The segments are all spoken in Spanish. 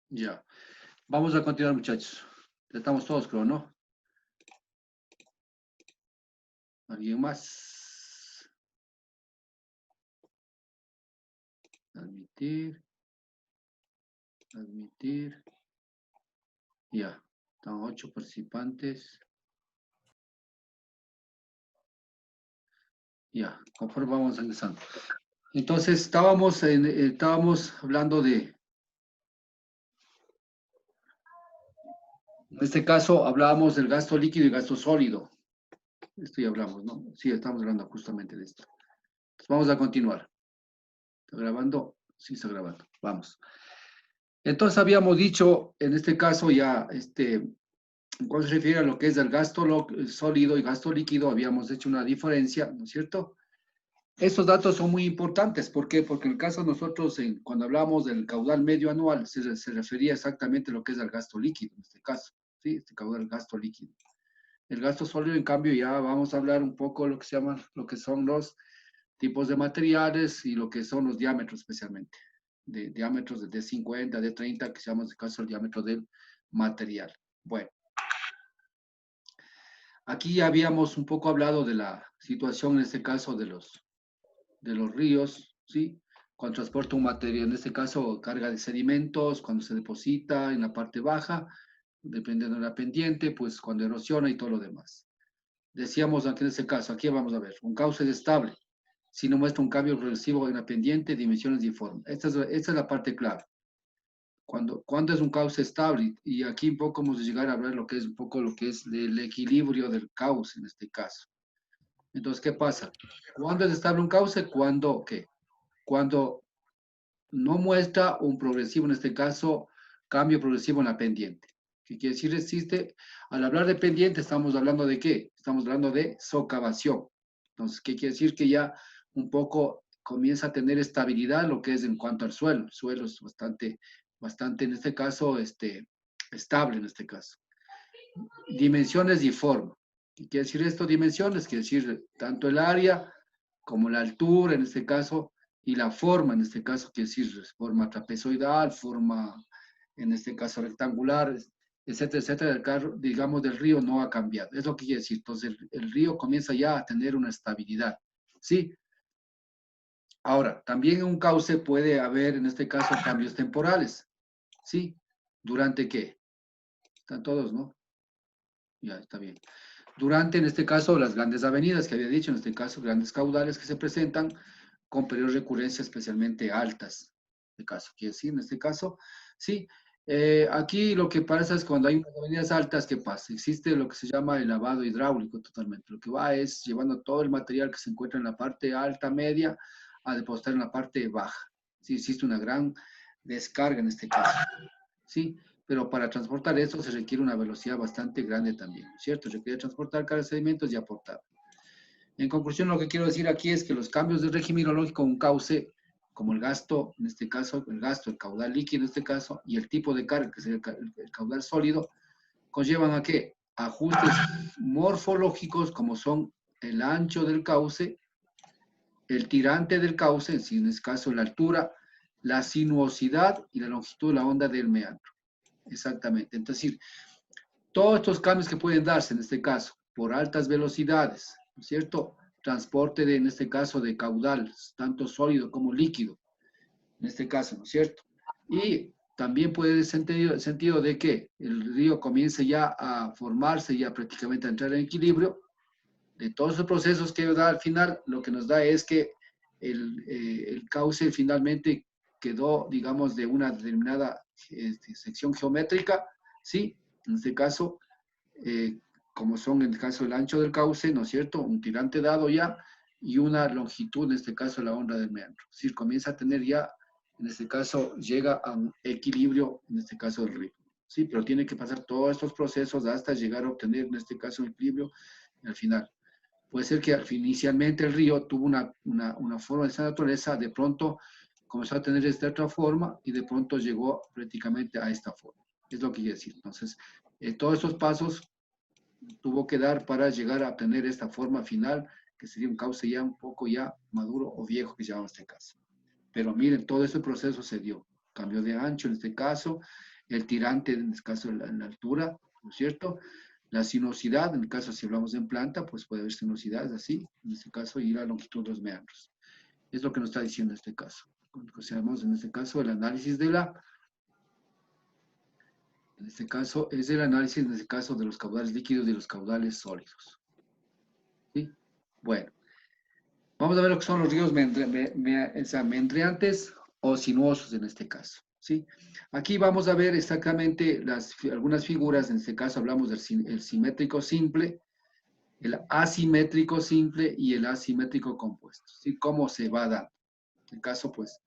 Ya. Vamos a continuar, muchachos. Ya estamos todos, creo, ¿no? ¿Alguien más? Admitir. Admitir. Ya. Están 8 participantes. Ya. Conforme vamos ingresando. Entonces, estábamos hablando de, en este caso, hablábamos del gasto líquido y gasto sólido. Esto ya hablamos, ¿no? Sí, estamos hablando justamente de esto. Entonces, vamos a continuar. ¿Está grabando? Sí, está grabando. Vamos. Entonces, habíamos dicho, en este caso ya, cuando se refiere a lo que es el gasto sólido y gasto líquido, habíamos hecho una diferencia, ¿no es cierto? Estos datos son muy importantes. ¿Por qué? Porque en el caso de nosotros, cuando hablamos del caudal medio anual, se refería exactamente a lo que es el gasto líquido, en este caso, ¿sí? Este caudal gasto líquido. El gasto sólido, en cambio, ya vamos a hablar un poco de lo que se llama, lo que son los tipos de materiales y lo que son los diámetros especialmente. De diámetros de 50, de 30, que se llama en este caso el diámetro del material. Bueno. Aquí ya habíamos un poco hablado de la situación, en este caso, de los ríos, ¿sí? Cuando transporta un material, en este caso, carga de sedimentos, cuando se deposita en la parte baja, dependiendo de la pendiente, pues cuando erosiona y todo lo demás. Decíamos aquí en este caso, aquí vamos a ver, un cauce es estable, si no muestra un cambio progresivo en la pendiente, dimensiones uniformes. Esta es la parte clave. Cuando es un cauce estable, y aquí un poco vamos a llegar a hablar lo que es un poco lo que es el equilibrio del cauce en este caso. Entonces, ¿qué pasa? ¿Cuándo es estable un cauce? Cuando, ¿qué? Cuando no muestra un progresivo, en este caso, cambio progresivo en la pendiente. ¿Qué quiere decir? Existe, al hablar de pendiente, estamos hablando de qué? Estamos hablando de socavación. Entonces, ¿qué quiere decir? Que ya un poco comienza a tener estabilidad lo que es en cuanto al suelo. El suelo es bastante, en este caso, estable en este caso. Dimensiones y forma. ¿Qué quiere decir esto? Dimensiones, quiere decir tanto el área como la altura en este caso y la forma en este caso, quiere decir forma trapezoidal, forma en este caso rectangular, etcétera, etcétera. El carro, digamos, del río no ha cambiado. Es lo que quiere decir. Entonces el río comienza ya a tener una estabilidad. ¿Sí? Ahora, también en un cauce puede haber en este caso cambios temporales. ¿Sí? ¿Durante qué? Están todos, ¿no? Ya, está bien. Durante, en este caso, las grandes avenidas que había dicho, en este caso, grandes caudales que se presentan con periodos de recurrencia especialmente altas. En este caso, quiere decir, en este caso, sí. Aquí lo que pasa es cuando hay unas avenidas altas, ¿qué pasa? Existe lo que se llama el lavado hidráulico totalmente. Lo que va es llevando todo el material que se encuentra en la parte alta, media, a depositar en la parte baja. Sí, existe una gran descarga en este caso. ¿Sí? Pero para transportar esto se requiere una velocidad bastante grande también, ¿cierto? Se requiere transportar cargas de sedimentos y aportar. En conclusión, lo que quiero decir aquí es que los cambios del régimen hidrológico, un cauce, como el gasto, en este caso, el gasto, el caudal líquido en este caso, y el tipo de carga, que es el caudal sólido, conllevan a qué? Ajustes morfológicos como son el ancho del cauce, el tirante del cauce, en este caso la altura, la sinuosidad y la longitud de la onda del meandro. Exactamente. Entonces, todos estos cambios que pueden darse en este caso por altas velocidades, ¿no es cierto? Transporte en este caso de caudal, tanto sólido como líquido, en este caso, ¿no es cierto? Y también puede ser el sentido de que el río comience ya a formarse, ya prácticamente a entrar en equilibrio. De todos los procesos que da al final, lo que nos da es que el cauce finalmente quedó, digamos, de una determinada sección geométrica, ¿sí? En este caso, eh, como son en el caso el ancho del cauce, ¿no es cierto? Un tirante dado ya y una longitud, en este caso la onda del meandro. Es decir, comienza a tener ya, en este caso, llega a un equilibrio, en este caso del río. Sí, pero tiene que pasar todos estos procesos hasta llegar a obtener, en este caso, un equilibrio al final. Puede ser que inicialmente el río tuvo una forma de esa naturaleza, de pronto comenzó a tener esta otra forma y de pronto llegó prácticamente a esta forma. Es lo que quiere decir. Entonces, todos estos pasos tuvo que dar para llegar a obtener esta forma final, que sería un cauce ya un poco ya maduro o viejo, que llamamos este caso. Pero miren, todo este proceso se dio. Cambio de ancho en este caso, el tirante, en este caso la altura, ¿no es cierto? La sinuosidad, en el caso si hablamos en planta, pues puede haber sinuosidades así, en este caso, y la longitud de los meandros. Es lo que nos está diciendo en este caso. Cuando hacemos en este caso el análisis de en este caso es el análisis, en este caso, de los caudales líquidos y los caudales sólidos. ¿Sí? Bueno, vamos a ver lo que son los ríos meandriantes o sinuosos en este caso. ¿Sí? Aquí vamos a ver exactamente algunas figuras. En este caso hablamos del simétrico simple, el asimétrico simple y el asimétrico compuesto. ¿Sí? ¿Cómo se va dando? En el caso, pues,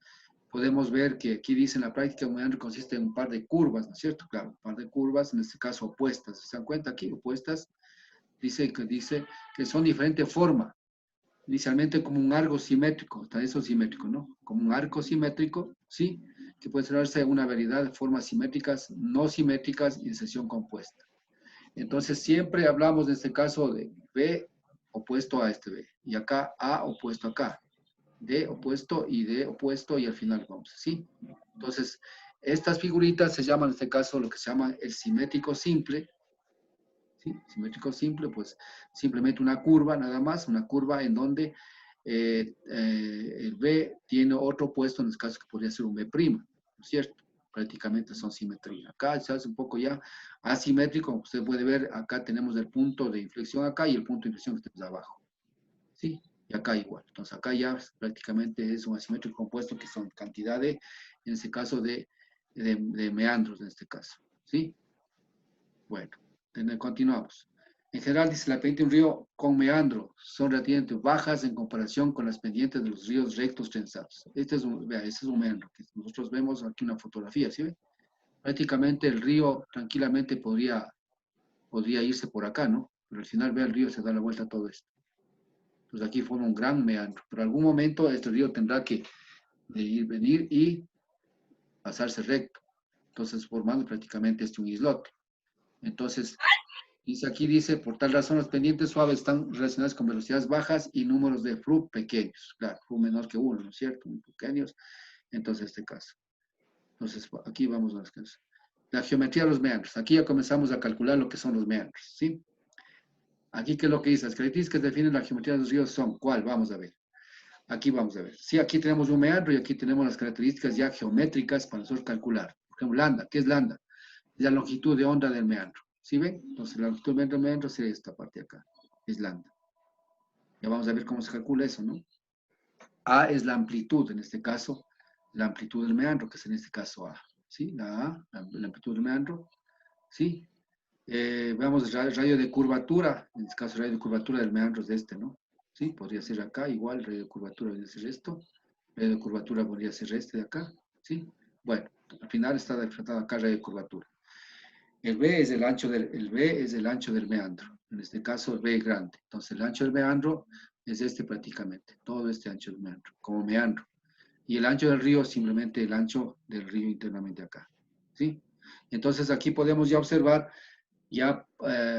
podemos ver que aquí dice en la práctica un meandro consiste en un par de curvas, ¿no es cierto? Claro, un par de curvas, en este caso opuestas. ¿Se dan cuenta aquí? Opuestas. Dice que son diferente forma. Inicialmente como un arco simétrico, está eso simétrico, ¿no? Como un arco simétrico, ¿sí? Que puede darse una variedad de formas simétricas, no simétricas y de sección compuesta. Entonces siempre hablamos en este caso de B opuesto a este B. Y acá A opuesto acá. D opuesto y D opuesto y al final vamos, ¿sí? Entonces, estas figuritas se llaman en este caso lo que se llama el simétrico simple. ¿Sí? Simétrico simple, pues simplemente una curva nada más, una curva en donde el B tiene otro opuesto, en este caso que podría ser un B', ¿no es cierto? Prácticamente son simetría. Acá se hace un poco ya asimétrico, como usted puede ver, acá tenemos el punto de inflexión acá y el punto de inflexión que está abajo. ¿Sí? Y acá igual. Entonces acá ya prácticamente es un asimétrico compuesto que son cantidad de, en este caso, de meandros, en este caso. ¿Sí? Bueno, continuamos. En general, dice la pendiente de un río con meandro son relativamente bajas en comparación con las pendientes de los ríos rectos trenzados. Este es un meandro que nosotros vemos aquí una fotografía, ¿sí ve? Prácticamente el río tranquilamente podría irse por acá, ¿no? Pero al final, ve, el río se da la vuelta a todo esto. Entonces aquí forma un gran meandro. Pero en algún momento este río tendrá que venir y pasarse recto. Entonces formando prácticamente un islote. Entonces, aquí dice, por tal razón los pendientes suaves están relacionados con velocidades bajas y números de flu pequeños. Claro, flu menor que 1, ¿no es cierto? Muy pequeños. Entonces, este caso. Entonces, aquí vamos a las cosas. La geometría de los meandros. Aquí ya comenzamos a calcular lo que son los meandros, ¿sí? Aquí, ¿qué es lo que dice? Las características que definen la geometría de los ríos son, ¿cuál? Vamos a ver. Aquí vamos a ver. Sí, aquí tenemos un meandro y aquí tenemos las características ya geométricas para nosotros calcular. Por ejemplo, lambda. ¿Qué es lambda? Es la longitud de onda del meandro. ¿Sí ven? Entonces, la longitud del meandro sería esta parte de acá. Es lambda. Ya vamos a ver cómo se calcula eso, ¿no? A es la amplitud, en este caso, la amplitud del meandro, que es en este caso A. ¿Sí? La A, la amplitud del meandro. ¿Sí? Veamos el radio de curvatura. En este caso, el radio de curvatura del meandro es este, ¿no? ¿Sí? Podría ser acá, igual, el radio de curvatura podría ser esto. El radio de curvatura podría ser este de acá. ¿Sí? Bueno, al final está representado acá el radio de curvatura. El B es el ancho del meandro. En este caso, el B es grande. Entonces, el ancho del meandro es este prácticamente. Todo este ancho del meandro, como meandro. Y el ancho del río, simplemente el ancho del río internamente acá. ¿Sí? Entonces, aquí podemos ya observar, ya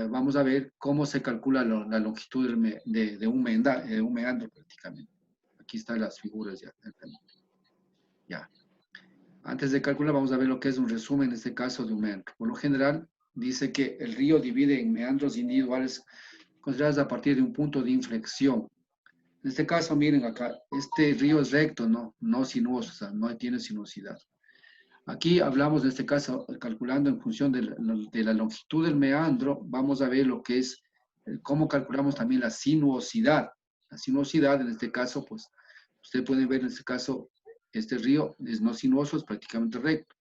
vamos a ver cómo se calcula la longitud de un meandro prácticamente. Aquí están las figuras ya. Ya. Antes de calcular, vamos a ver lo que es un resumen en este caso de un meandro. Por lo general, dice que el río divide en meandros individuales considerados a partir de un punto de inflexión. En este caso, miren acá, este río es recto, no sinuoso, o sea, no tiene sinuosidad. Aquí hablamos, en este caso, calculando en función de la longitud del meandro, vamos a ver lo que es, cómo calculamos también la sinuosidad. La sinuosidad, en este caso, pues, ustedes pueden ver en este caso, este río es no sinuoso, es prácticamente recto.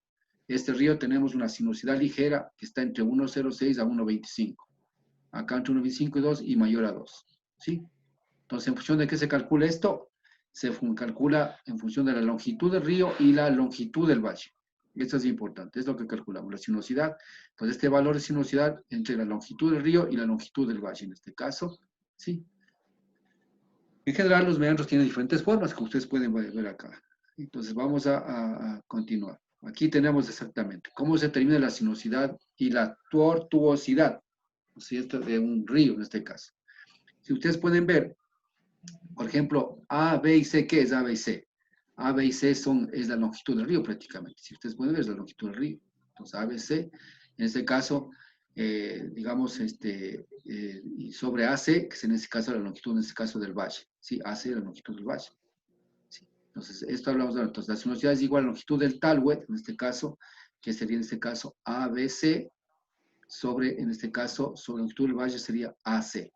Este río tenemos una sinuosidad ligera que está entre 1,06 a 1,25. Acá entre 1,25 y 2 y mayor a 2. ¿Sí? Entonces, ¿en función de qué se calcula esto? Se calcula en función de la longitud del río y la longitud del valle. Esto es importante, es lo que calculamos, la sinuosidad. Entonces, este valor de sinuosidad entre la longitud del río y la longitud del valle, en este caso, ¿sí? En general, los meandros tienen diferentes formas, que ustedes pueden ver acá. Entonces, vamos a continuar. Aquí tenemos exactamente cómo se determina la sinuosidad y la tortuosidad, ¿no es cierto?, de un río, en este caso. Si ustedes pueden ver, por ejemplo, A, B y C, ¿qué es A, B y C? A, B y C es la longitud del río prácticamente. Si ustedes pueden ver, es la longitud del río. Entonces, ABC, en este caso, digamos, y sobre AC, que es en este caso la longitud, en este caso del valle. ¿Sí? AC, la longitud del valle. ¿Sí? Entonces, esto hablamos de, entonces, la sinuosidad es igual a la longitud del talwet, en este caso, que sería en este caso ABC, sobre, en este caso, sobre la longitud del valle sería AC.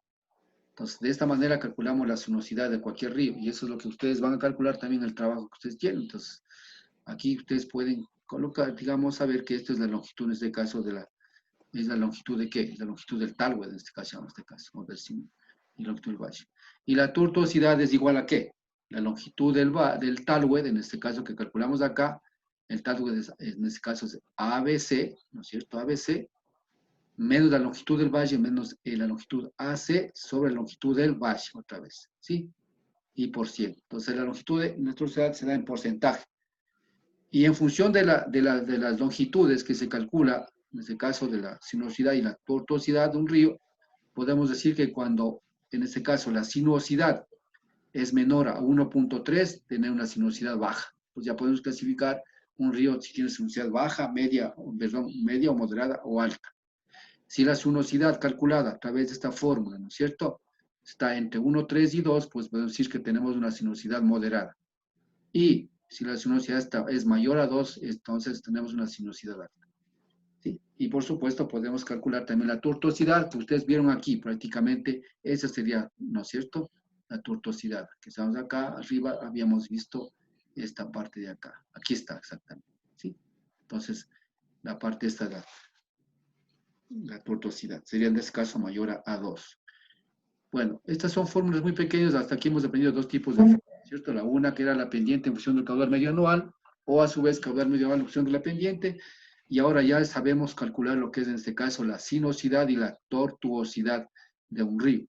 Entonces, de esta manera calculamos la sinuosidad de cualquier río, y eso es lo que ustedes van a calcular también en el trabajo que ustedes tienen. Entonces, aquí ustedes pueden colocar, digamos, saber que esto es la longitud, en este caso, ¿es la longitud de qué? Es la longitud del talwet, en este caso, o del y la longitud del valle. Y la tortuosidad es igual a qué? La longitud del talwet, en este caso que calculamos acá, el talwet en este caso es ABC, ¿no es cierto? ABC, menos la longitud del valle, menos la longitud AC sobre la longitud del valle, otra vez, ¿sí? Y por 100. Entonces la longitud de nuestra ciudad se da en porcentaje. Y en función de las longitudes que se calcula, en este caso de la sinuosidad y la tortuosidad de un río, podemos decir que cuando, en este caso, la sinuosidad es menor a 1.3, tiene una sinuosidad baja. Pues ya podemos clasificar un río si tiene sinuosidad baja, media, perdón, media o moderada o alta. Si la sinuosidad calculada a través de esta fórmula, ¿no es cierto?, está entre 1, 3 y 2, pues podemos decir que tenemos una sinuosidad moderada. Y si la sinuosidad es mayor a 2, entonces tenemos una sinuosidad alta. ¿Sí? Y por supuesto podemos calcular también la tortuosidad, que ustedes vieron aquí prácticamente, esa sería, ¿no es cierto?, la tortuosidad, que estamos acá arriba, habíamos visto esta parte de acá. Aquí está exactamente. ¿Sí? Entonces, la parte esta de la tortuosidad. Sería en este caso mayor a 2. Bueno, estas son fórmulas muy pequeñas. Hasta aquí hemos aprendido dos tipos de fórmulas, ¿cierto? La una que era la pendiente en función del caudal medio anual, o a su vez caudal medio anual en función de la pendiente. Y ahora ya sabemos calcular lo que es en este caso la sinuosidad y la tortuosidad de un río.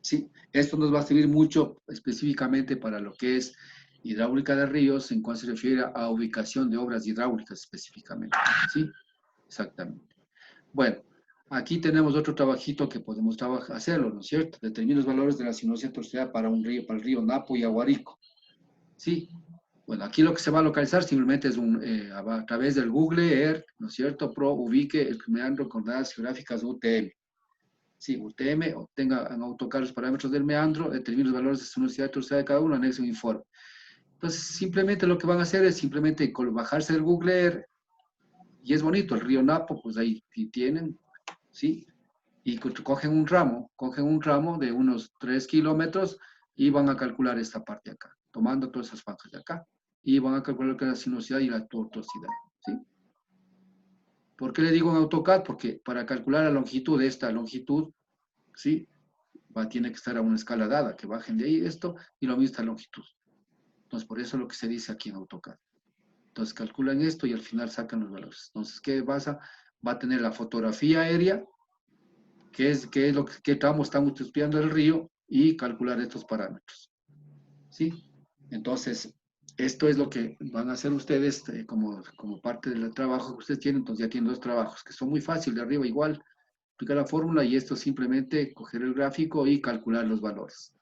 ¿Sí? Esto nos va a servir mucho específicamente para lo que es hidráulica de ríos, en cuanto se refiere a ubicación de obras hidráulicas específicamente. ¿Sí? Exactamente. Bueno, aquí tenemos otro trabajito que podemos hacerlo, ¿no es cierto? Determina los valores de la sinuosidad y tortuosidad para un río, para el río Napo y Aguarico. ¿Sí? Bueno, aquí lo que se va a localizar simplemente es a través del Google Earth, ¿no es cierto? Ubique el meandro con coordenadas geográficas UTM. Sí, UTM, obtenga en AutoCAD los parámetros del meandro, determine los valores de sinuosidad y tortuosidad de cada uno, anexe un informe. Entonces, simplemente lo que van a hacer es simplemente bajarse del Google Earth, y es bonito, el río Napo, pues ahí tienen, ¿sí? Y cogen un ramo de unos 3 kilómetros y van a calcular esta parte de acá, tomando todas esas franjas de acá, y van a calcular lo que es la sinuosidad y la tortuosidad, ¿sí? ¿Por qué le digo en AutoCAD? Porque para calcular la longitud de esta longitud, ¿sí? Tiene que estar a una escala dada, que bajen de ahí esto, y lo mismo esta longitud. Entonces, por eso es lo que se dice aquí en AutoCAD. Entonces, calculan esto y al final sacan los valores. Entonces, ¿qué pasa? Va a tener la fotografía aérea, qué tramo estamos estudiando el río, y calcular estos parámetros. ¿Sí? Entonces, esto es lo que van a hacer ustedes como parte del trabajo que ustedes tienen. Entonces ya tienen dos trabajos que son muy fáciles. De arriba igual, aplicar la fórmula, y esto simplemente coger el gráfico y calcular los valores.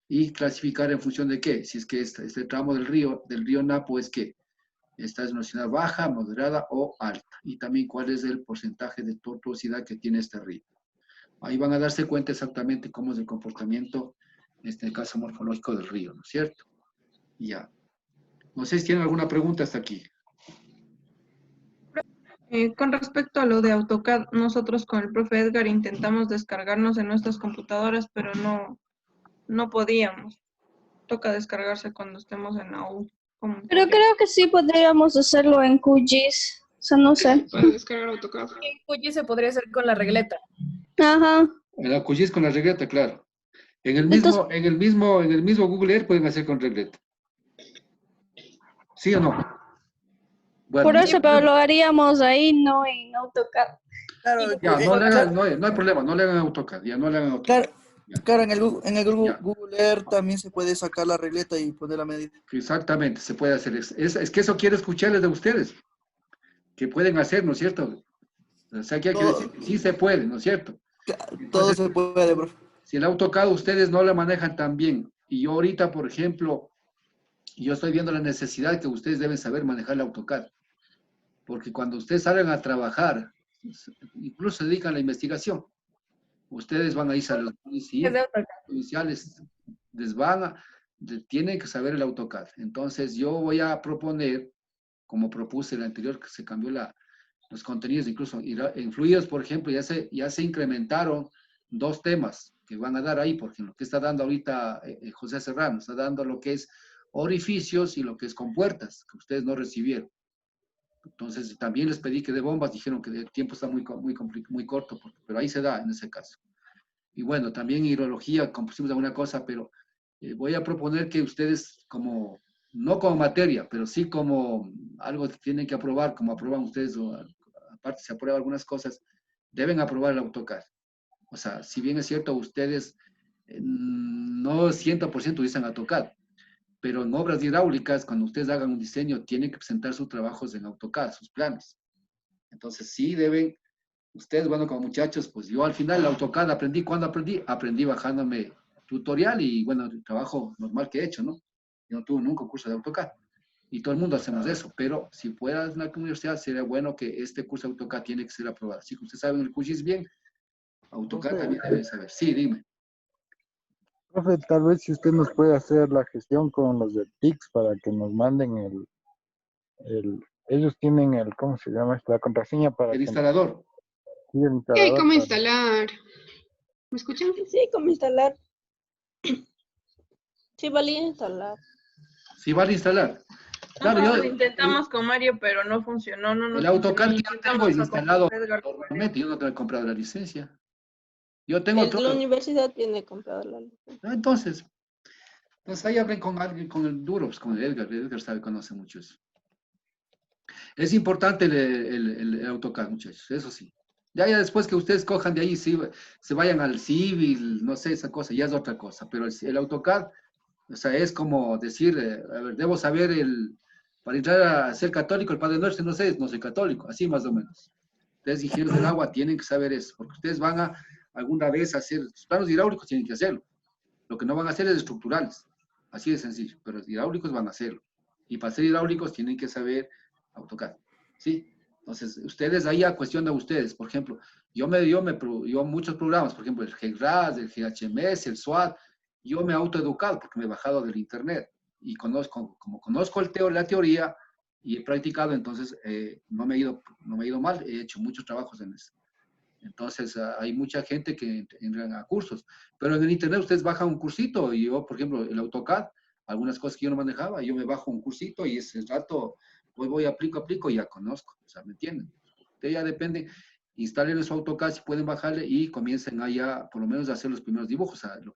Y clasificar en función de qué. Si es que este tramo del río Napo es que esta es una sinuosidad baja, moderada o alta. Y también cuál es el porcentaje de tortuosidad que tiene este río. Ahí van a darse cuenta exactamente cómo es el comportamiento, en este caso morfológico del río, ¿no es cierto? Ya. No sé si tienen alguna pregunta hasta aquí. Con respecto a lo de AutoCAD, nosotros con el profe Edgar intentamos descargarnos en nuestras computadoras, pero no podíamos. Toca descargarse cuando estemos en la U. Pero creo que sí podríamos hacerlo en QGIS. O sea, no sé. Para descargar AutoCAD. En QGIS se podría hacer con la regleta. Ajá. En la QGIS con la regleta, claro. En el mismo Google Earth pueden hacer con regleta. ¿Sí o no? Bueno, Por eso, pero lo haríamos ahí, no en AutoCAD. Claro, ya, no hay problema, no le hagan AutoCAD, ya no le hagan AutoCAD. claro, en el Google Earth también se puede sacar la regleta y poner la medida. Exactamente, se puede hacer. Es que eso quiero escucharles de ustedes, que pueden hacer, ¿no es cierto? O sea, que hay que decir, sí se puede, ¿no es cierto? Todo Entonces, se puede, profe. si el AutoCAD ustedes no lo manejan tan bien, y yo ahorita, por ejemplo, yo estoy viendo la necesidad que ustedes deben saber manejar el AutoCAD. porque cuando ustedes salgan a trabajar, incluso se dedican a la investigación, ustedes van a irse a los Es de AutoCAD. policiales, les van a, tienen que saber el AutoCAD. Entonces yo voy a proponer, como propuse el anterior, que se cambió los contenidos, incluso en Fluidos, por ejemplo, ya se incrementaron 2 temas que van a dar ahí, porque lo que está dando ahorita José Serrano, está dando lo que es orificios y lo que es compuertas, que ustedes no recibieron. Entonces, también les pedí que de bombas, dijeron que el tiempo está muy corto, pero ahí se da en ese caso. Y bueno, también hidrología, compusimos alguna cosa, pero voy a proponer que ustedes no como materia, pero sí como algo que tienen que aprobar, como aprueban ustedes, o aparte se aprueban algunas cosas, deben aprobar el AutoCAD. O sea, si bien es cierto, ustedes no 100% utilizan AutoCAD, pero en obras hidráulicas, cuando ustedes hagan un diseño, tienen que presentar sus trabajos en AutoCAD, sus planes. Entonces, sí deben, ustedes, bueno, como muchachos, pues yo al final el AutoCAD aprendí. ¿Cuándo aprendí? Aprendí bajándome tutorial y, bueno, el trabajo normal que he hecho, ¿no? Yo no tuve nunca un curso de AutoCAD. Y todo el mundo hacemos eso, pero si fuera en la universidad, sería bueno que este curso de AutoCAD tiene que ser aprobado. Así que ustedes saben el QGIS bien, AutoCAD Profe, también deben saber. Sí, dime. profe, tal vez si usted nos puede hacer la gestión con los de TICS para que nos manden ellos tienen ¿cómo se llama esto? La contraseña para El que instalador. sí, el ¿Qué? instalador ¿Cómo para- instalar? ¿Me escuchan? Sí, como instalar. Sí, valía instalar. Sí, vale instalar. Claro, Nosotros intentamos con Mario, pero no funcionó, no el nos AutoCAD funcionó. que yo tengo Intentamos con instalado, Edgar. normalmente yo no tengo comprado la licencia. Yo tengo La todo. universidad tiene comprado la licencia. Entonces ahí hablen con alguien, con el duro, pues con el Edgar sabe, conoce mucho eso. Es importante el AutoCAD, muchachos, eso sí. Ya después que ustedes cojan de ahí, se vayan al civil, no sé, esa cosa, ya es otra cosa, pero el AutoCAD, o sea, es como decir, a ver, debo saber para entrar a ser católico, el Padre Nuestro, no soy católico, así más o menos. Ustedes, ingenieros del agua, tienen que saber eso, porque ustedes van a alguna vez a hacer, los planos hidráulicos tienen que hacerlo. Lo que no van a hacer es estructurales, así de sencillo, pero los hidráulicos van a hacerlo. Y para ser hidráulicos tienen que saber AutoCAD, ¿sí? Entonces, ustedes ahí a cuestión de ustedes, por ejemplo, yo muchos programas, por ejemplo, el GRAS, el GHMS, el SWAT, yo me he autoeducado porque me he bajado del internet y como conozco la teoría y he practicado, entonces no me he ido mal, he hecho muchos trabajos en eso. Entonces, hay mucha gente que entra a cursos, pero en el internet ustedes bajan un cursito y yo, por ejemplo, el AutoCAD, algunas cosas que yo no manejaba, yo me bajo un cursito y ese rato voy, aplico y ya conozco, o sea, ¿me entienden? Ustedes ya depende, instalen su AutoCAD si pueden bajarle y comiencen allá, por lo menos a hacer los primeros dibujos, a lo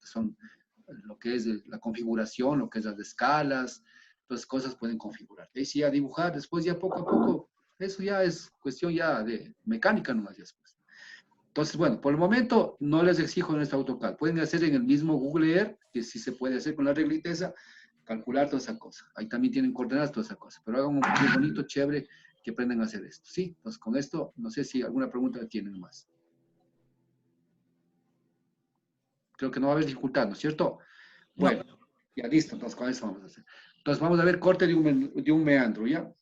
que es la configuración, lo que es las escalas, todas esas cosas pueden configurar. Y sí, a dibujar, después ya poco a poco, eso ya es cuestión ya de mecánica nomás después. Entonces, bueno, por el momento no les exijo en este AutoCAD. Pueden hacer en el mismo Google Earth, que sí se puede hacer con la reglita esa, calcular toda esa cosa. Ahí también tienen coordenadas, toda esa cosa. Pero hagan un muy bonito, chévere, que aprendan a hacer esto. ¿Sí? Entonces, con esto, no sé si alguna pregunta tienen más. Creo que no va a haber dificultad, ¿no es cierto? Bueno, ya listo. Entonces, con eso vamos a hacer. Entonces, vamos a ver corte de un meandro, ¿ya?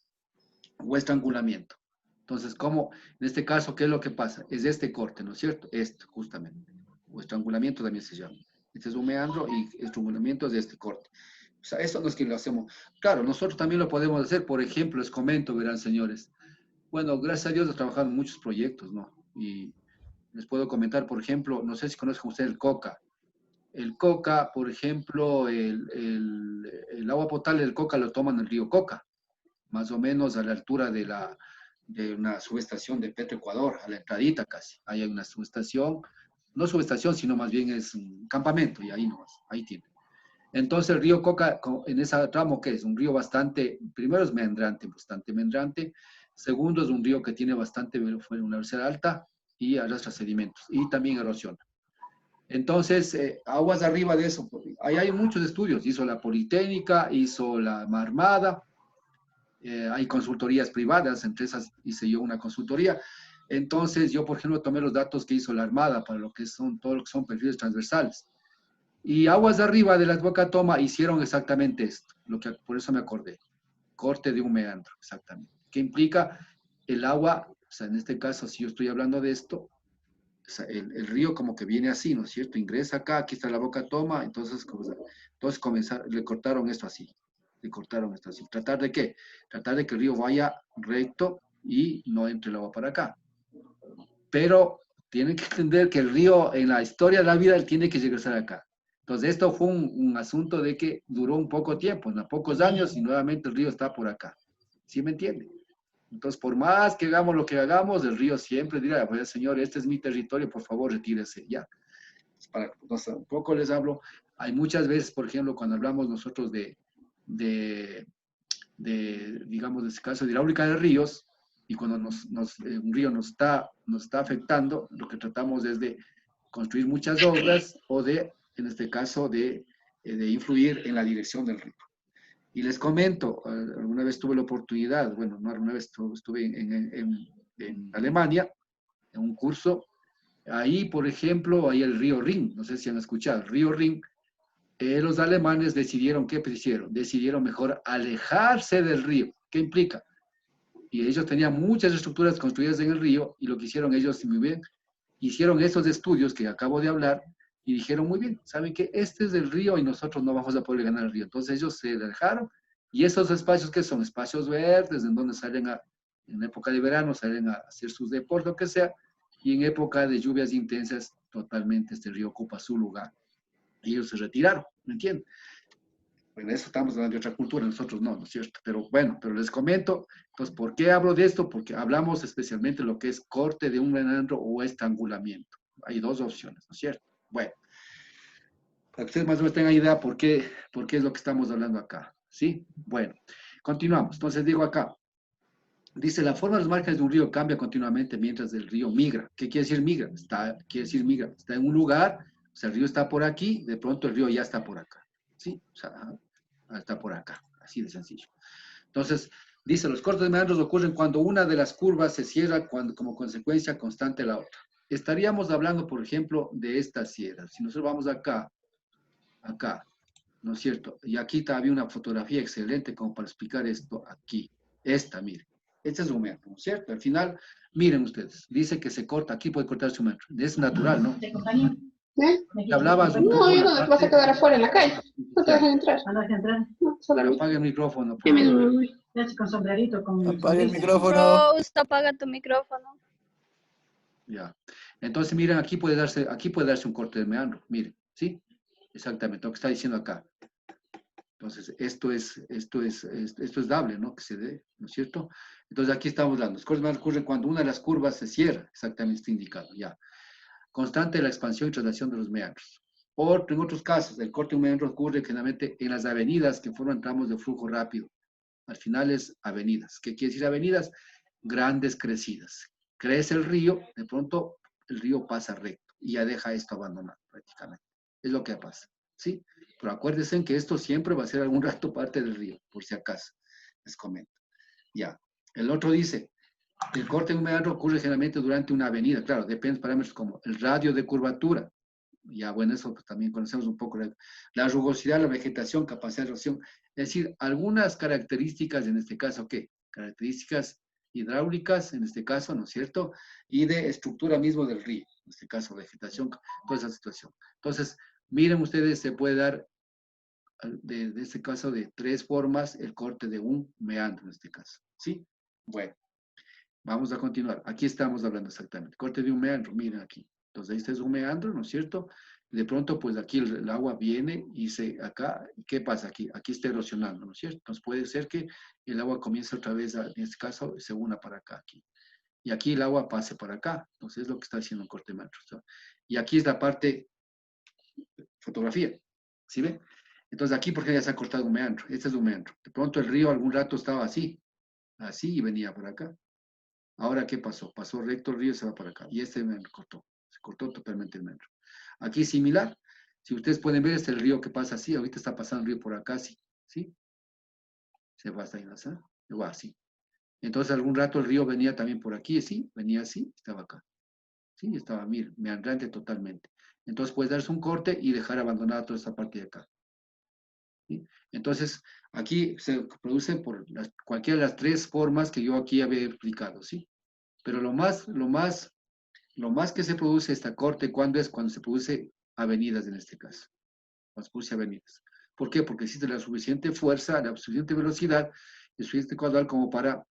O estrangulamiento. Entonces, en este caso, ¿qué es lo que pasa? Es este corte, ¿no es cierto? Esto, justamente. O estrangulamiento también se llama. Este es un meandro y estrangulamiento es de este corte. O sea, esto no es que lo hacemos. Claro, nosotros también lo podemos hacer. Por ejemplo, les comento, verán, señores. Bueno, gracias a Dios he trabajado en muchos proyectos, ¿no? Y les puedo comentar, por ejemplo, no sé si conocen ustedes el Coca. El Coca, por ejemplo, el agua potable del Coca lo toman en el río Coca, más o menos a la altura de una subestación de Petroecuador, a la entradita casi. Ahí hay una subestación, no subestación, sino más bien es un campamento, y ahí nomás, ahí tiene. Entonces el río Coca, en ese tramo que es un río primero es meandrante, bastante meandrante, segundo es un río que tiene una velocidad alta y arrastra sedimentos, y también erosiona. Entonces, aguas arriba de eso, ahí hay muchos estudios, hizo la Politécnica, hizo la Armada, hay consultorías privadas, entre esas hice yo una consultoría. Entonces, yo, por ejemplo, tomé los datos que hizo la Armada para todo lo que son perfiles transversales. Y aguas de arriba de la Boca Toma hicieron exactamente esto, por eso me acordé. Corte de un meandro, exactamente. Que implica el agua, o sea, en este caso, si yo estoy hablando de esto, o sea, el río como que viene así, ¿no es cierto? Ingresa acá, aquí está la boca toma, entonces le cortaron esto así, le cortaron esto así. ¿Tratar de qué? Tratar de que el río vaya recto y no entre el agua para acá. Pero tienen que entender que el río en la historia de la vida él tiene que regresar acá. Entonces esto fue un asunto de que duró un poco tiempo, en pocos años, y nuevamente el río está por acá. ¿Sí me entiende? Entonces, por más que hagamos lo que hagamos, el río siempre dirá, pues, señor, este es mi territorio, por favor, retírese, ya. Para, un poco les hablo, hay muchas veces, por ejemplo, cuando hablamos nosotros de digamos, en este caso, de hidráulica de ríos, y cuando un río nos está afectando, lo que tratamos es de construir muchas obras o en este caso, de influir en la dirección del río. Y les comento, alguna vez tuve la oportunidad, bueno, no alguna vez estuve en Alemania, en un curso, ahí, por ejemplo, hay el río Rin, no sé si han escuchado, el río Rin, los alemanes decidieron, ¿qué hicieron? Decidieron mejor alejarse del río. ¿Qué implica? Y ellos tenían muchas estructuras construidas en el río, y lo que hicieron ellos, muy bien, hicieron esos estudios que acabo de hablar, y dijeron, muy bien, ¿saben qué? Este es el río y nosotros no vamos a poder ganar el río. Entonces ellos se alejaron, y esos espacios que son espacios verdes, en donde en época de verano, salen a hacer sus deportes, lo que sea, y en época de lluvias intensas, totalmente este río ocupa su lugar. Y ellos se retiraron, ¿me entienden? Bueno, eso estamos hablando de otra cultura, nosotros no, ¿no es cierto? Pero bueno, pero les comento, entonces, ¿por qué hablo de esto? Porque hablamos especialmente de lo que es corte de un meandro o estrangulamiento. Hay dos opciones, ¿no es cierto? Bueno, para que ustedes más o menos tengan idea por qué es lo que estamos hablando acá, ¿sí? Bueno, continuamos. Entonces digo acá, dice, la forma de los márgenes de un río cambia continuamente mientras el río migra. ¿Qué quiere decir migra? Quiere decir migra. Está en un lugar, o sea, el río está por aquí, de pronto el río ya está por acá, ¿sí? O sea, está por acá, así de sencillo. Entonces, dice, los cortes de meandros ocurren cuando una de las curvas se cierra como consecuencia constante de la otra. Estaríamos hablando, por ejemplo, de esta sierra. Si nosotros vamos acá, ¿no es cierto? Y aquí había una fotografía excelente como para explicar esto aquí. Esta, miren. Este es un metro, ¿no es cierto? Al final, miren ustedes, dice que se corta, aquí puede cortarse un metro. Es natural, ¿no? ¿Eh? Te hablabas un No, poco yo la no te vas a parte quedar afuera en la calle. No te dejan entrar. No, solo a Pero mí. apaga el micrófono, por Ya me favor. voy. Con sombrerito, con Apaga el sombrilla. micrófono. Rose, apaga tu micrófono. Ya. Entonces, miren, aquí puede darse un corte de meandro, miren, ¿sí? Exactamente, lo que está diciendo acá. Entonces, esto es dable, ¿no? Que se dé, ¿no es cierto? Entonces, aquí estamos dando. Los cortes de meandro ocurren cuando una de las curvas se cierra, exactamente está indicado, ya. Constante la expansión y traslación de los meandros. En otros casos, el corte de un meandro ocurre generalmente en las avenidas que forman tramos de flujo rápido. Al final es avenidas. ¿Qué quiere decir avenidas? Grandes crecidas. Crece el río, de pronto el río pasa recto y ya deja esto abandonado prácticamente. Es lo que pasa, ¿sí? Pero acuérdense que esto siempre va a ser algún rato parte del río, por si acaso. Les comento. Ya. El otro dice, el corte de un meandro ocurre generalmente durante una avenida. Claro, depende de parámetros como el radio de curvatura. Ya, bueno, eso pues, también conocemos un poco. La rugosidad, la vegetación, capacidad de erosión. Es decir, algunas características, en este caso, ¿qué? Características hidráulicas, en este caso, ¿no es cierto? Y de estructura mismo del río, en este caso, vegetación, toda esa situación. Entonces, miren ustedes, se puede dar, de este caso, de tres formas, el corte de un meandro, en este caso. ¿Sí? Bueno, vamos a continuar. Aquí estamos hablando exactamente. Corte de un meandro, miren aquí. Entonces, este es un meandro, ¿no es cierto? De pronto, pues aquí el agua viene y acá, ¿qué pasa aquí? Aquí está erosionando, ¿no es cierto? Entonces puede ser que el agua comience otra vez, en este caso, se una para acá, aquí. Y aquí el agua pase para acá. Entonces es lo que está haciendo un corte de meandro. Y aquí es la parte fotografía, ¿sí ve? Entonces aquí, por ejemplo, ya se ha cortado un meandro. Este es un meandro. De pronto el río algún rato estaba así y venía por acá. Ahora, ¿qué pasó? Pasó recto el río y se va para acá. Y este me cortó. Se cortó totalmente el metro. Aquí similar. Si ustedes pueden ver, es el río que pasa así. Ahorita está pasando el río por acá, sí. ¿Sí? Se va hasta ahí, ¿no? Se va así. Entonces, algún rato el río venía también por aquí, sí. Venía así, estaba acá. Sí, estaba, mira, meandrante totalmente. Entonces, puedes darse un corte y dejar abandonada toda esta parte de acá. ¿sí? Entonces, aquí se produce por cualquiera de las tres formas que yo aquí había explicado, ¿sí? Pero lo más que se produce esta corte, ¿cuándo es? Cuando se produce avenidas en este caso. Cuando se produce avenidas. ¿Por qué? Porque existe la suficiente fuerza, la suficiente velocidad, el suficiente caudal como para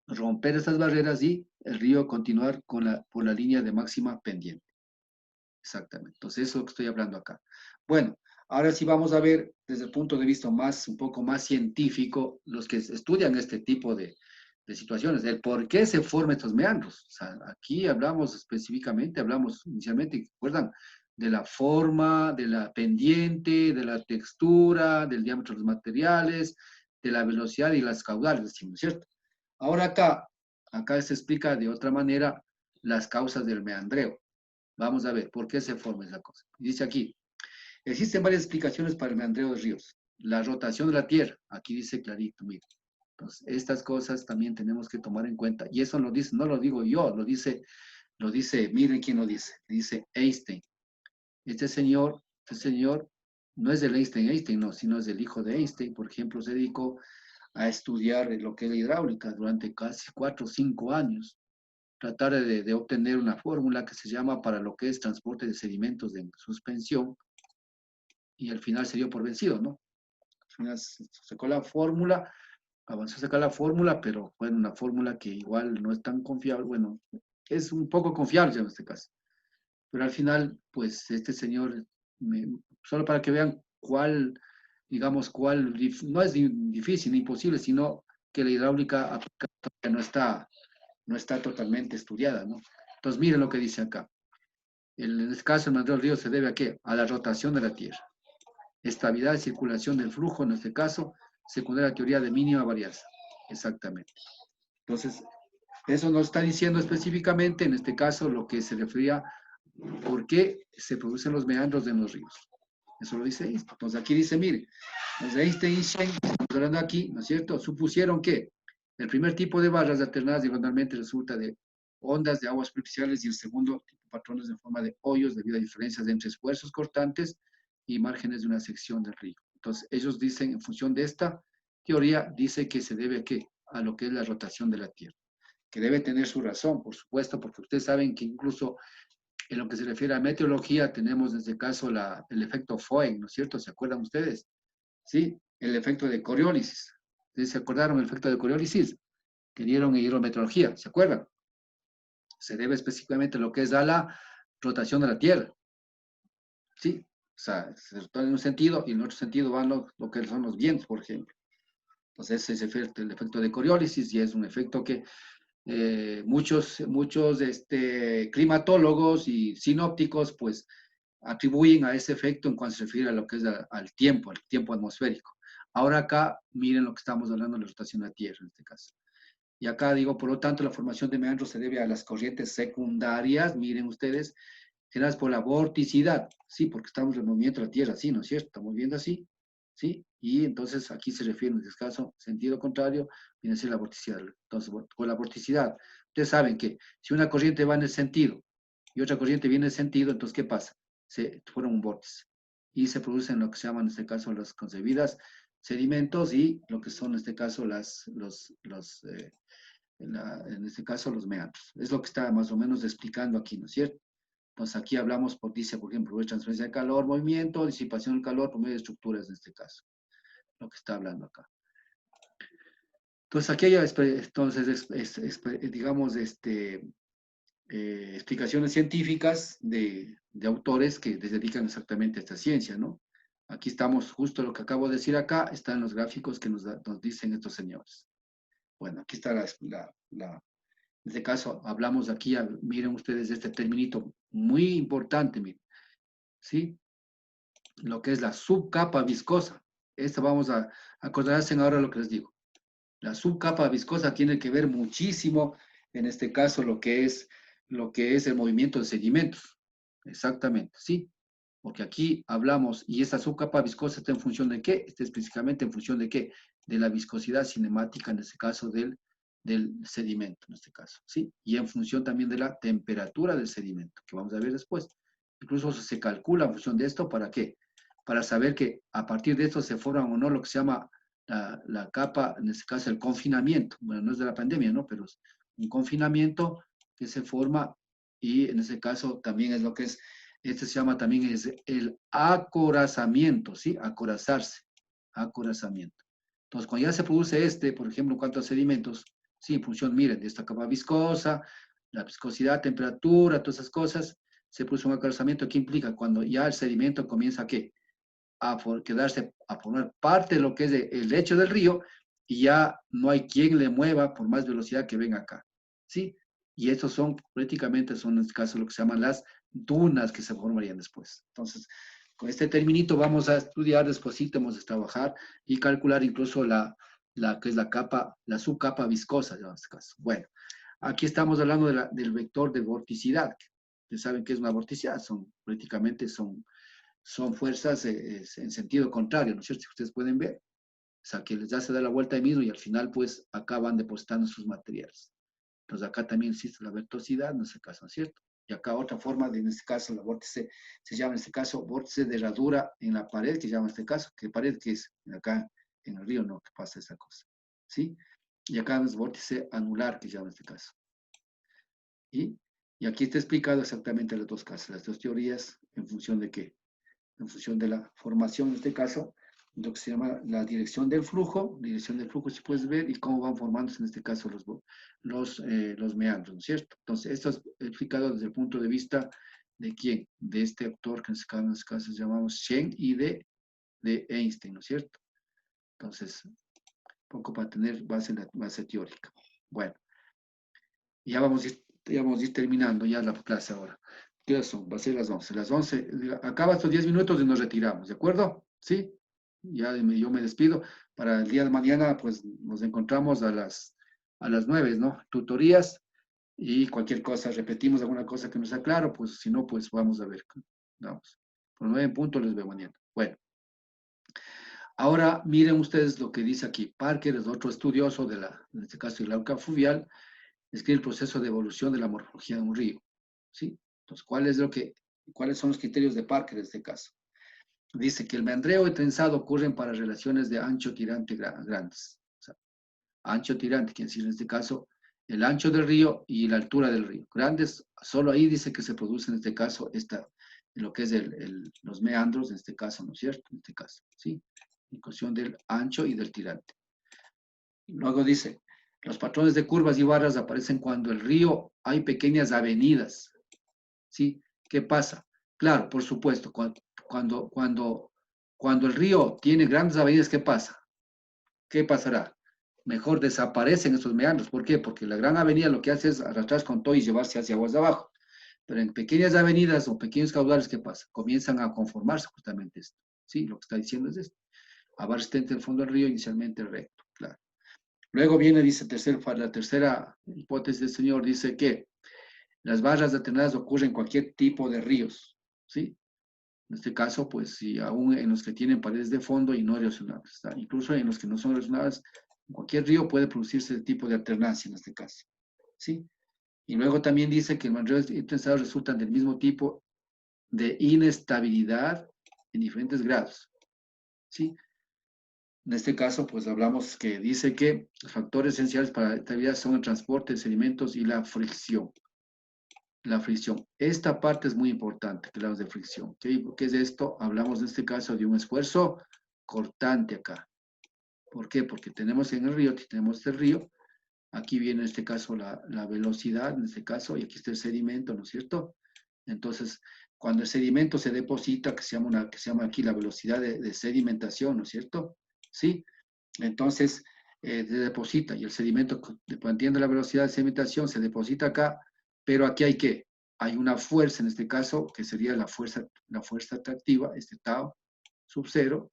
romper estas barreras y el río continuar por la línea de máxima pendiente. Exactamente. Entonces, eso es lo que estoy hablando acá. Bueno, ahora sí vamos a ver desde el punto de vista un poco más científico, los que estudian este tipo de situaciones, el por qué se forman estos meandros. O sea, aquí hablamos específicamente, hablamos inicialmente, ¿recuerdan? De la forma, de la pendiente, de la textura, del diámetro de los materiales, de la velocidad y las caudales, decimos, ¿cierto? Ahora acá se explica de otra manera las causas del meandreo. Vamos a ver por qué se forma esa cosa. Dice aquí, existen varias explicaciones para el meandreo de ríos. La rotación de la tierra, aquí dice clarito, mira. Entonces, estas cosas también tenemos que tomar en cuenta. Y eso lo dice, no lo digo yo, lo dice, miren quién lo dice Einstein. Este señor no es del Einstein, no, sino es del hijo de Einstein. Por ejemplo, se dedicó a estudiar lo que es la hidráulica durante casi 4 o 5 años. Tratar de obtener una fórmula que se llama para lo que es transporte de sedimentos de suspensión, y al final se dio por vencido, ¿no? Al final se sacó la fórmula, avanzó a sacar la fórmula, pero fue una fórmula que igual no es tan confiable, bueno, es un poco confiable en este caso. Pero al final, pues este señor, solo para que vean digamos, no es difícil ni imposible, sino que la hidráulica no está totalmente estudiada, ¿no? Entonces, miren lo que dice acá. En este caso, el meandreo del río se debe a qué? A la rotación de la tierra. Estabilidad y circulación del flujo, en este caso, secundaria a la teoría de mínima varianza. Exactamente. Entonces, eso nos está diciendo específicamente, en este caso, lo que se refería por qué se producen los meandros en los ríos. Eso lo dice Einstein. Entonces, aquí dice, mire, los de Einstein, estamos hablando aquí, ¿no es cierto? Supusieron que el primer tipo de barras alternadas diagonalmente resulta de ondas de aguas superficiales y el segundo tipo patrones en forma de hoyos debido a diferencias entre esfuerzos cortantes y márgenes de una sección del río. Entonces, ellos dicen, en función de esta teoría, dice que se debe a qué? A lo que es la rotación de la Tierra, que debe tener su razón, por supuesto, porque ustedes saben que incluso en lo que se refiere a meteorología tenemos en este caso el efecto Foehn, ¿no es cierto? ¿Se acuerdan ustedes? ¿Sí? El efecto de Coriolis. ¿Ustedes se acordaron el efecto de Coriolis? Que dieron en hidrometeorología, ¿se acuerdan? Se debe específicamente a lo que es a la rotación de la Tierra. ¿Sí? O sea, se rota en un sentido y en otro sentido van lo que son los vientos, por ejemplo. Entonces, ese es el efecto de Coriolis y es un efecto que muchos climatólogos y sinópticos pues atribuyen a ese efecto en cuanto se refiere a lo que es al tiempo atmosférico. Ahora acá, miren lo que estamos hablando de la rotación de la Tierra en este caso. Y acá digo, por lo tanto, la formación de meandros se debe a las corrientes secundarias, miren ustedes, generadas por la vorticidad, ¿sí? Porque estamos en movimiento de la Tierra, ¿sí? ¿No es cierto? Estamos viendo así, ¿sí? Y entonces aquí se refiere en este caso, sentido contrario, viene a ser la vorticidad. Entonces, con la vorticidad, ustedes saben que si una corriente va en el sentido y otra corriente viene en el sentido, entonces, ¿qué pasa? Se forma un vórtice y se producen lo que se llaman en este caso las concebidas sedimentos y lo que son en este caso en este caso los meandros. Es lo que está más o menos explicando aquí, ¿no es cierto? Entonces aquí hablamos, dice, por ejemplo, de transferencia de calor, movimiento, disipación del calor por medio de estructuras en este caso, lo que está hablando acá. Entonces aquí hay, digamos, explicaciones científicas de autores que se dedican exactamente a esta ciencia, ¿no? Aquí estamos, justo lo que acabo de decir acá, están los gráficos que nos dicen estos señores. Bueno, aquí está en este caso, hablamos aquí, miren ustedes este terminito muy importante, miren, ¿sí? Lo que es la subcapa viscosa. Esta vamos a acordarse ahora lo que les digo. La subcapa viscosa tiene que ver muchísimo, en este caso, lo que es el movimiento de sedimentos. Exactamente, ¿sí? Porque aquí hablamos, y esta subcapa viscosa está en función de qué? Está específicamente en función de qué? De la viscosidad cinemática, en este caso, del sedimento, en este caso, ¿sí? Y en función también de la temperatura del sedimento, que vamos a ver después. Incluso se calcula en función de esto, ¿para qué? para saber que a partir de esto se forma o no lo que se llama la capa, en este caso el confinamiento. Bueno, no es de la pandemia, ¿no? Pero es un confinamiento que se forma y en ese caso también es lo que es, este se llama también es el acorazamiento, ¿sí? Acorazamiento. Entonces, cuando ya se produce por ejemplo, en cuanto a sedimentos, sí, en función, miren, de esta capa viscosa, la viscosidad, temperatura, todas esas cosas, se produce un acorazamiento que implica cuando ya el sedimento comienza a quedarse, a formar parte de lo que es el lecho del río y ya no hay quien le mueva por más velocidad que venga acá, ¿sí? Y estos son, prácticamente son en este caso lo que se llaman las dunas que se formarían después. Entonces, con este terminito vamos a estudiar despuesito, vamos a trabajar y calcular incluso que es la capa, la subcapa viscosa, en este caso. Bueno, aquí estamos hablando del vector de vorticidad. Ustedes saben que es una vorticidad, prácticamente son fuerzas en sentido contrario, ¿no es cierto? Ustedes pueden ver. O sea, que ya se da la vuelta ahí mismo y al final, pues, acá van depositando sus materiales. Entonces, acá también existe la vertosidad, en este caso, ¿no es cierto? Y acá otra forma en este caso, la vórtice, se llama en este caso vórtice de herradura en la pared, que se llama en este caso, que pared que es acá en el río, no, que pasa esa cosa, ¿sí? Y acá es vórtice anular, que se llama en este caso. Y aquí está explicado exactamente las dos casos, las dos teorías, en función de qué, en función de la formación, en este caso, lo que se llama la dirección del flujo, si puedes ver, y cómo van formándose en este caso los meandros, ¿no es cierto? Entonces, esto es explicado desde el punto de vista de quién, de este autor que en este caso llamamos Shen y de Einstein, ¿no es cierto? Entonces, un poco para tener base teórica. Bueno, ya vamos a ir terminando ya la clase ahora. ¿Qué horas son? Va a ser las 11. Las 11, acaba estos 10 minutos y nos retiramos, ¿de acuerdo? ¿Sí? Ya yo me despido. Para el día de mañana, pues nos encontramos a las 9, ¿no? Tutorías y cualquier cosa, repetimos alguna cosa que no sea claro, pues si no, pues vamos a ver. Vamos. Por 9 en punto les veo mañana. Bueno. Ahora miren ustedes lo que dice aquí. Parker es otro estudioso en este caso, de la cuenca fluvial, describe el proceso de evolución de la morfología de un río. ¿Sí? Entonces, ¿cuáles son los criterios de Parker en este caso? Dice que el meandreo y trenzado ocurren para relaciones de ancho tirante grandes. O sea, ancho tirante, quiere decir en este caso el ancho del río y la altura del río. Grandes, solo ahí dice que se produce en este caso lo que es los meandros, en este caso, ¿no es cierto? En este caso, ¿sí? En cuestión del ancho y del tirante. Luego dice, los patrones de curvas y barras aparecen cuando el río hay pequeñas avenidas. ¿Sí? ¿Qué pasa? Claro, por supuesto, cuando el río tiene grandes avenidas, ¿qué pasa? ¿Qué pasará? Mejor desaparecen estos meandros. ¿Por qué? Porque la gran avenida lo que hace es arrastrar con todo y llevarse hacia aguas de abajo. Pero en pequeñas avenidas o pequeños caudales, ¿qué pasa? Comienzan a conformarse justamente esto. ¿Sí? Lo que está diciendo es esto. Abarstente el fondo del río inicialmente recto, claro. Luego viene, dice, la tercera hipótesis del señor, dice que las barras determinadas ocurren en cualquier tipo de ríos, ¿sí? En este caso, pues, si aún en los que tienen paredes de fondo y no erosionables, ¿está? Incluso en los que no son erosionables, en cualquier río puede producirse el tipo de alternancia en este caso, ¿sí? Y luego también dice que el meandreo y trenzado resultan del mismo tipo de inestabilidad en diferentes grados, ¿sí? En este caso, pues hablamos que dice que los factores esenciales para la estabilidad son el transporte de sedimentos y la fricción. La fricción. Esta parte es muy importante, que hablamos de fricción. ¿Qué es esto? Hablamos en este caso de un esfuerzo cortante acá. ¿Por qué? Porque tenemos en el río, tenemos este río, aquí viene en este caso la velocidad, en este caso, y aquí está el sedimento, ¿no es cierto? Entonces, cuando el sedimento se deposita, que se llama aquí la velocidad de sedimentación, ¿no es cierto? ¿Sí? Entonces, se deposita y el sedimento, dependiendo de la velocidad de sedimentación, se deposita acá, pero aquí hay una fuerza, en este caso, que sería la fuerza atractiva, este tau sub 0,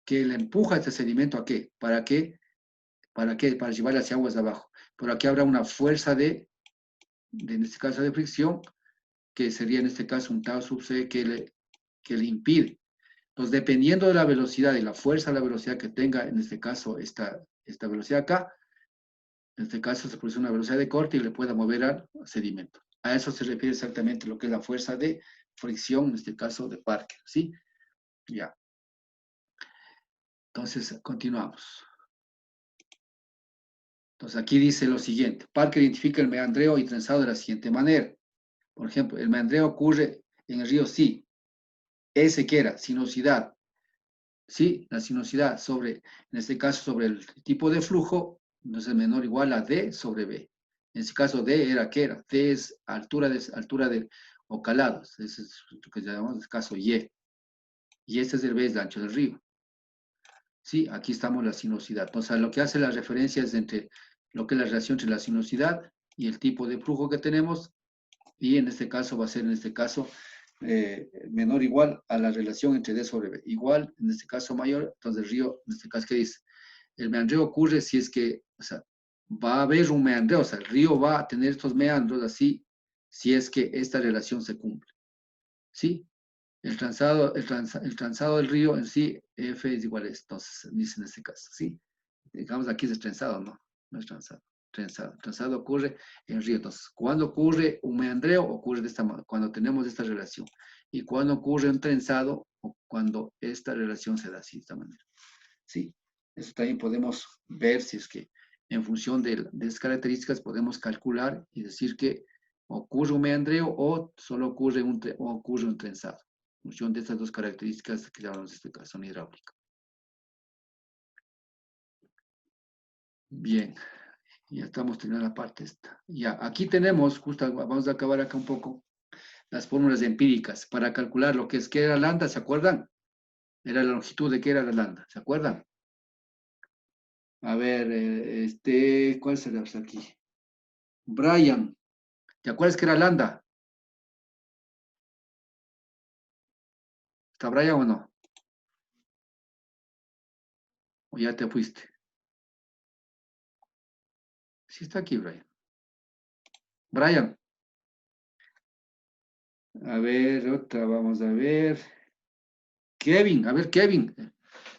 que le empuja este sedimento ¿a qué? ¿Para qué? ¿Para qué? Para llevar hacia aguas de abajo. Pero aquí habrá una fuerza en este caso de fricción, que sería en este caso un tau sub c que le impide. Entonces, dependiendo de la velocidad y la fuerza de la velocidad que tenga, en este caso, esta velocidad acá, en este caso se produce una velocidad de corte y le pueda mover al sedimento. A eso se refiere exactamente lo que es la fuerza de fricción, en este caso de Parker, ¿sí? Ya. Entonces, continuamos. Entonces, aquí dice lo siguiente. Parker identifica el meandreo y trenzado de la siguiente manera. Por ejemplo, el meandreo ocurre en el río Sí. S que era sinuosidad. Sí, la sinuosidad sobre, en este caso, sobre el tipo de flujo, entonces menor o igual a D sobre B. En este caso, D era ¿qué era? D es altura de o calados. Ese es lo que llamamos el caso Y. Y este es el B, es el ancho del río. Sí, aquí estamos la sinuosidad. Entonces, lo que hace la referencia es entre lo que es la relación entre la sinuosidad y el tipo de flujo que tenemos, y en este caso va a ser, en este caso, menor o igual a la relación entre D sobre B. Igual, en este caso mayor, entonces el río, en este caso, ¿qué dice? El meandreo ocurre si es que, o sea, va a haber un meandreo, o sea, el río va a tener estos meandros así, si es que esta relación se cumple. ¿Sí? El transado del río en sí, F es igual a esto, entonces, dice en este caso, ¿sí? Digamos aquí es el trenzado, ¿no? No es transado. Trenzado. Transado ocurre en el río. Entonces, ¿cuándo ocurre un meandreo? Ocurre de esta manera, cuando tenemos esta relación. ¿Y cuándo ocurre un trenzado? O cuando esta relación se da así, de esta manera. ¿Sí? Eso también podemos ver si es que en función de estas características podemos calcular y decir que ocurre un meandreo o solo ocurre un trenzado. En función de estas dos características que llamamos en este caso en hidráulica. Bien, ya estamos terminando la parte esta. Ya, aquí tenemos, justo vamos a acabar acá un poco, las fórmulas empíricas para calcular lo que es que era lambda, ¿se acuerdan? Era la longitud de que era la lambda, ¿se acuerdan? A ver, ¿cuál será aquí? Brian, ¿te acuerdas que era lambda? ¿Está Brian o no? ¿O ya te fuiste? Sí está aquí, Brian. Brian. A ver, otra, vamos a ver. Kevin, a ver, Kevin.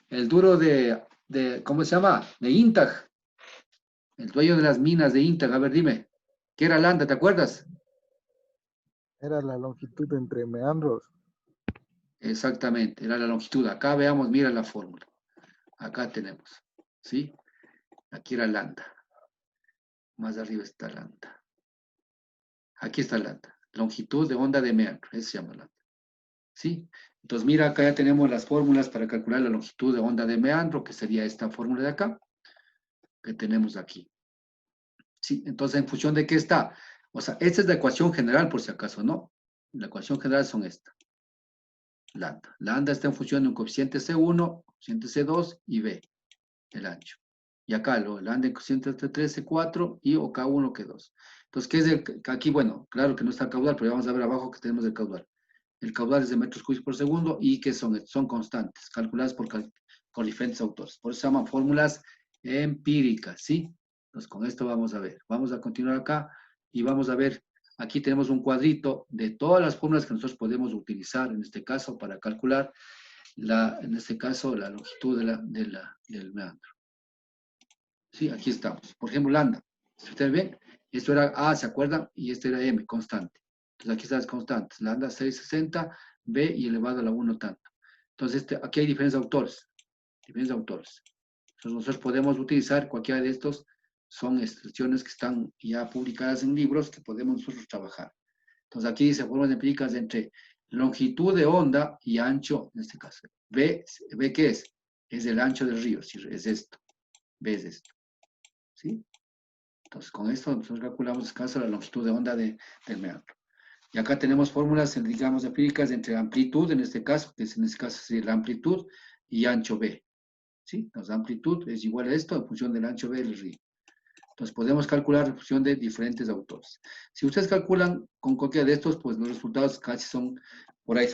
El duro ¿cómo se llama? De Intag. El dueño de las minas de Intag. A ver, dime. ¿Qué era lambda, te acuerdas? Era la longitud entre meandros. Exactamente, era la longitud. Acá veamos, mira la fórmula. Acá tenemos, ¿sí? Aquí era lambda. Más arriba está lambda. Aquí está lambda. Longitud de onda de meandro. Eso se llama lambda. ¿Sí? Entonces, mira, acá ya tenemos las fórmulas para calcular la longitud de onda de meandro, que sería esta fórmula de acá, que tenemos aquí. ¿Sí? Entonces, ¿en función de qué está? O sea, esta es la ecuación general, por si acaso, ¿no? La ecuación general son esta. Lambda. Lambda está en función de un coeficiente C1, coeficiente C2 y B, el ancho. Y acá el lambda en coeficiente C3, C4 y o K1, K2. Entonces, ¿qué es aquí? Bueno, claro que no está el caudal, pero ya vamos a ver abajo que tenemos el caudal. El caudal es de metros cúbicos por segundo y que son constantes, calculadas por diferentes autores. Por eso se llaman fórmulas empíricas, ¿sí? Entonces, con esto vamos a ver. Vamos a continuar acá y vamos a ver. Aquí tenemos un cuadrito de todas las fórmulas que nosotros podemos utilizar, en este caso, para calcular, en este caso, la longitud del meandro. Sí, aquí estamos. Por ejemplo, lambda. Si ustedes ven, esto era A, ¿se acuerdan? Y este era M, constante. Entonces, aquí están las constantes. Lambda 660, B y elevado a la 1 tanto. Entonces, aquí hay diferentes autores. Diferentes autores. Entonces, nosotros podemos utilizar cualquiera de estos. Son expresiones que están ya publicadas en libros que podemos nosotros trabajar. Entonces, aquí dice fórmulas empíricas entre longitud de onda y ancho, en este caso. B ¿qué es? Es el ancho del río, es esto. B es esto. ¿Sí? Entonces, con esto nosotros calculamos, en este caso, la longitud de onda del meandro. Y acá tenemos fórmulas, digamos, empíricas entre amplitud, en este caso, que es en este caso sería la amplitud, y ancho B. ¿Sí? Entonces, amplitud es igual a esto en función del ancho B del río. Entonces, podemos calcular en función de diferentes autores. Si ustedes calculan con cualquiera de estos, pues los resultados casi son por ahí